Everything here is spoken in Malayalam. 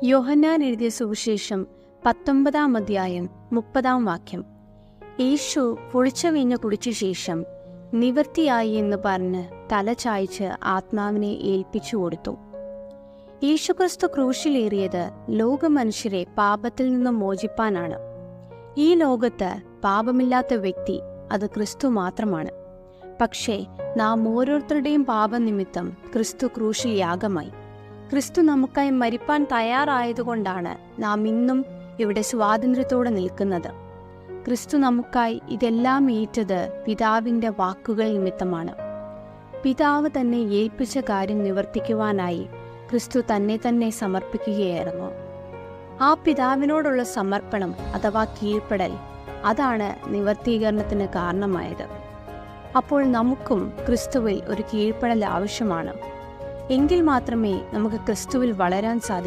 യോഹന്നാൻ എഴുതിയ സുവിശേഷം 19 അധ്യായം 30 യേശു പുളിച്ച വീഞ്ഞ് കുടിച്ച ശേഷം നിവൃത്തിയായി എന്ന് പറഞ്ഞ് തല ചായ്ച്ച് ആത്മാവിനെ ഏൽപ്പിച്ചു കൊടുത്തു. യേശുക്രിസ്തു ക്രൂശിലേറിയത് ലോകമനുഷ്യരെ പാപത്തിൽ നിന്ന് മോചിപ്പാനാണ്. ഈ ലോകത്ത് പാപമില്ലാത്ത വ്യക്തി അത് ക്രിസ്തു മാത്രമാണ്. പക്ഷേ നാം ഓരോരുത്തരുടെയും പാപനിമിത്തം ക്രിസ്തു ക്രൂശിൽ യാഗമായി. ക്രിസ്തു നമുക്കായി മരിപ്പാൻ തയ്യാറായതുകൊണ്ടാണ് നാം ഇന്നും ഇവിടെ സ്വാതന്ത്ര്യത്തോടെ നിൽക്കുന്നത്. ക്രിസ്തു നമുക്കായി ഇതെല്ലാം ഏറ്റത് പിതാവിൻ്റെ വാക്കുകൾ നിമിത്തമാണ്. പിതാവ് തന്നെ ഏൽപ്പിച്ച കാര്യം നിവർത്തിക്കുവാനായി ക്രിസ്തു തന്നെ സമർപ്പിക്കുകയായിരുന്നു. ആ പിതാവിനോടുള്ള സമർപ്പണം അഥവാ കീഴ്പ്പെടൽ, അതാണ് നിവർത്തീകരണത്തിന് കാരണമായത്. അപ്പോൾ നമുക്കും ക്രിസ്തുവിൽ ഒരു കീഴ്പ്പെടൽ ആവശ്യമാണ്. എങ്കിൽ മാത്രമേ നമുക്ക് ക്രിസ്തുവിൽ വളരാൻ സാധിക്കൂ.